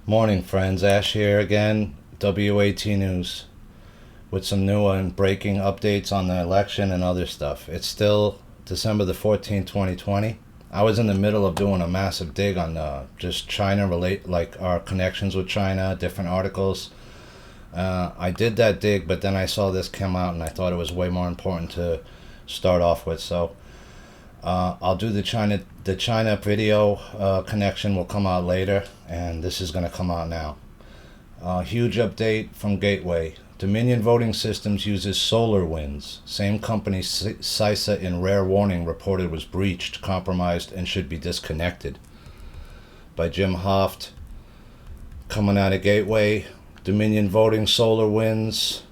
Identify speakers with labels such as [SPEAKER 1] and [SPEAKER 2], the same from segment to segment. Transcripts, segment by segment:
[SPEAKER 1] Morning, friends. Ash here again, WAT News, with some new and breaking updates on the election and other stuff. It's still December the 14th, 2020. I was in the middle of doing a massive dig on just China, like our connections with China, different articles. I did that dig, but then I saw this come out and I thought it was way more important to start off with. So I'll do the China video connection will come out later, and this is going to come out now. Huge update from Gateway. Dominion Voting Systems uses Solar Winds. Same company CISA in rare warning reported was breached, compromised, and should be disconnected. By Jim Hoft. Coming out of Gateway. Dominion Voting Solar Winds.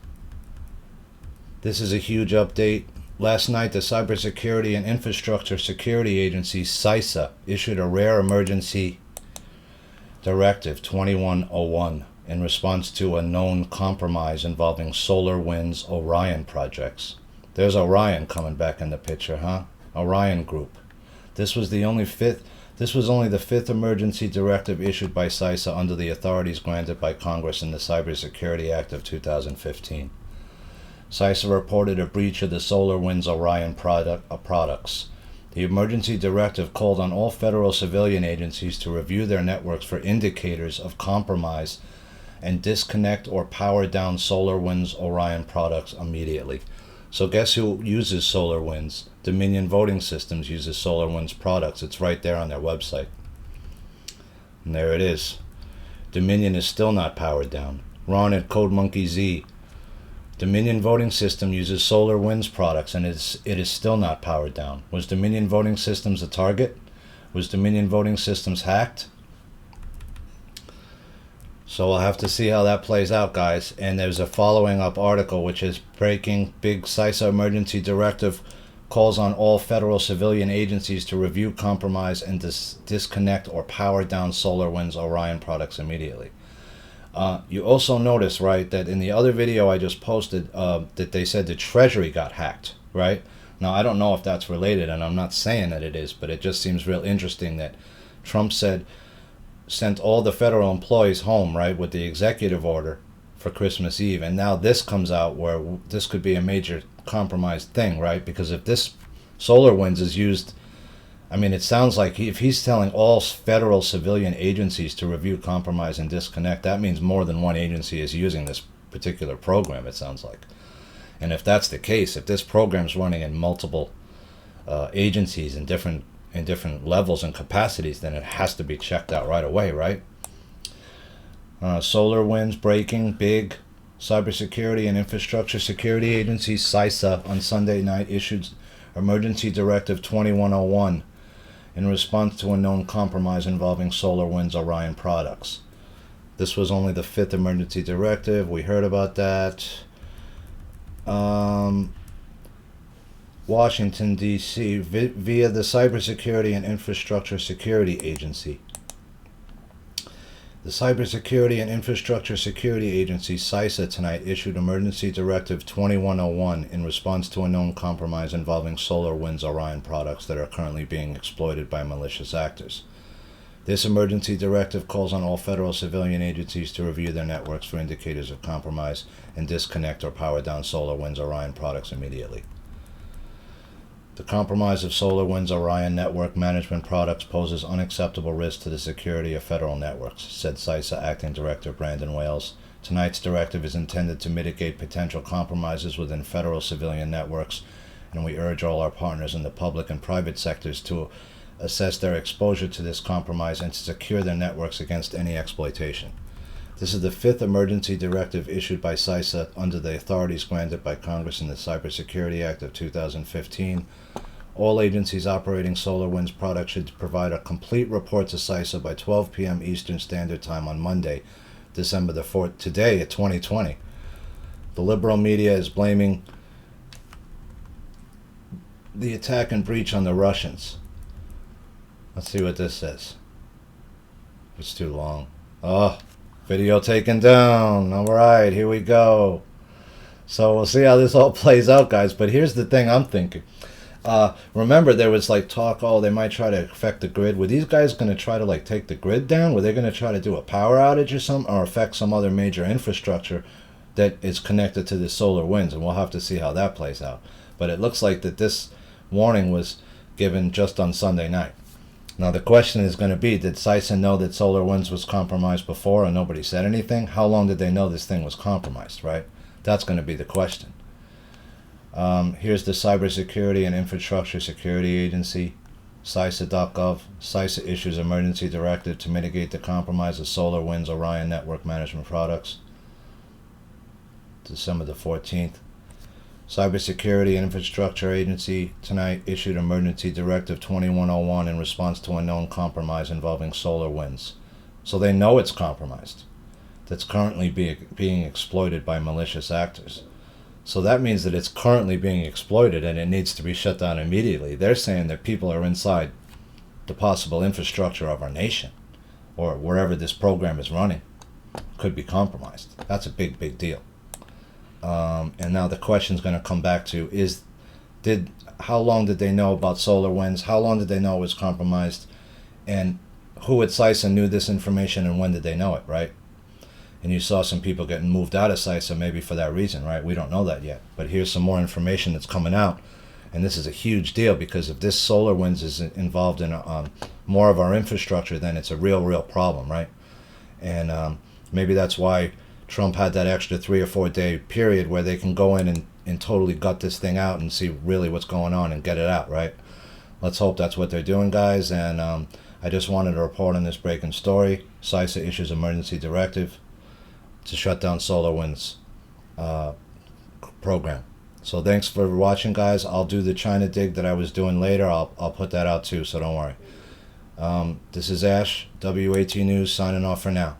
[SPEAKER 1] This is a huge update. Last night, the Cybersecurity and Infrastructure Security Agency, CISA, issued a rare emergency directive 2101 in response to a known compromise involving Solar Winds Orion projects. There's Orion coming back in the picture, huh? Orion Group. This was only the fifth emergency directive issued by CISA under the authorities granted by Congress in the Cybersecurity Act of 2015. CISA reported a breach of the Solar Winds Orion products. The emergency directive called on all federal civilian agencies to review their networks for indicators of compromise and disconnect or power down Solar Winds Orion products immediately. So guess who uses Solar Winds? Dominion Voting Systems uses Solar Winds products. It's right there on their website. And there it is. Dominion is still not powered down. Ron at CodeMonkey Z. Dominion Voting System uses Solar Winds products, and it is still not powered down. Was Dominion Voting Systems a target? Was Dominion Voting Systems hacked? So we'll have to see how that plays out, guys. And there's a following up article which is breaking. Big CISA emergency directive calls on all federal civilian agencies to review, compromise, and disconnect or power down Solar Winds Orion products immediately. You also notice, right, that in the other video I just posted, that they said the Treasury got hacked, right? Now, I don't know if that's related, and I'm not saying that it is, but it just seems real interesting that Trump sent all the federal employees home, right, with the executive order for Christmas Eve, and now this comes out where this could be a major compromised thing, right? Because if this Solar Winds is used, I mean, it sounds like if he's telling all federal civilian agencies to review, compromise, and disconnect, that means more than one agency is using this particular program, it sounds like. And if that's the case, if this program's running in multiple agencies in different levels and capacities, then it has to be checked out right away, right? Solar Winds breaking big. Cybersecurity and Infrastructure Security Agency, CISA, on Sunday night issued Emergency Directive 2101 in response to a known compromise involving Solar Winds Orion products. This was only the fifth emergency directive. We heard about that. Washington, D.C., via the Cybersecurity and Infrastructure Security Agency. The Cybersecurity and Infrastructure Security Agency, CISA, tonight issued Emergency Directive 2101 in response to a known compromise involving Solar Winds Orion products that are currently being exploited by malicious actors. This emergency directive calls on all federal civilian agencies to review their networks for indicators of compromise and disconnect or power down Solar Winds Orion products immediately. The compromise of Solar Winds Orion network management products poses unacceptable risk to the security of federal networks, said CISA Acting Director Brandon Wales. Tonight's directive is intended to mitigate potential compromises within federal civilian networks, and we urge all our partners in the public and private sectors to assess their exposure to this compromise and to secure their networks against any exploitation. This is the fifth emergency directive issued by CISA under the authorities granted by Congress in the Cybersecurity Act of 2015. All agencies operating Solar Winds products should provide a complete report to CISA by 12 p.m. Eastern Standard Time on Monday, December the 4th, today at 2020. The liberal media is blaming the attack and breach on the Russians. Let's see what this says. It's too long. Oh, video taken down. All right, here we go. So we'll see how this all plays out, guys. But here's the thing I'm thinking. Remember, there was like talk, oh, they might try to affect the grid. Were these guys going to try to like take the grid down? Were they going to try to do a power outage or something, or affect some other major infrastructure that is connected to the solar winds? And we'll have to see how that plays out. But it looks like that this warning was given just on Sunday night. Now the question is going to be, did CISA know that Solar Winds was compromised before and nobody said anything? How long did they know this thing was compromised, right? That's going to be the question. Here's the Cybersecurity and Infrastructure Security Agency, CISA.gov. CISA issues emergency directive to mitigate the compromise of Solar Winds Orion network management products. December the 14th. Cybersecurity and Infrastructure Agency tonight issued Emergency Directive 2101 in response to a known compromise involving solar winds. So they know it's compromised. That's currently being exploited by malicious actors. So that means that it's currently being exploited and it needs to be shut down immediately. They're saying that people are inside the possible infrastructure of our nation or wherever this program is running could be compromised. That's a big, big deal. And now the question is going to come back to how long did they know about solar winds? How long did they know it was compromised? And who at CISA knew this information and when did they know it, right? And you saw some people getting moved out of CISA maybe for that reason, right? We don't know that yet. But here's some more information that's coming out. And this is a huge deal because if this solar winds is involved in more of our infrastructure, then it's a real problem, right? And maybe that's why Trump had that extra 3 or 4 day period where they can go in and totally gut this thing out and see really what's going on and get it out, right? Let's hope that's what they're doing, guys. And I just wanted to report on this breaking story. CISA issues emergency directive to shut down Solar Winds program. So thanks for watching, guys. I'll do the China dig that I was doing later. I'll put that out too, so don't worry. This is Ash, WAT News, signing off for now.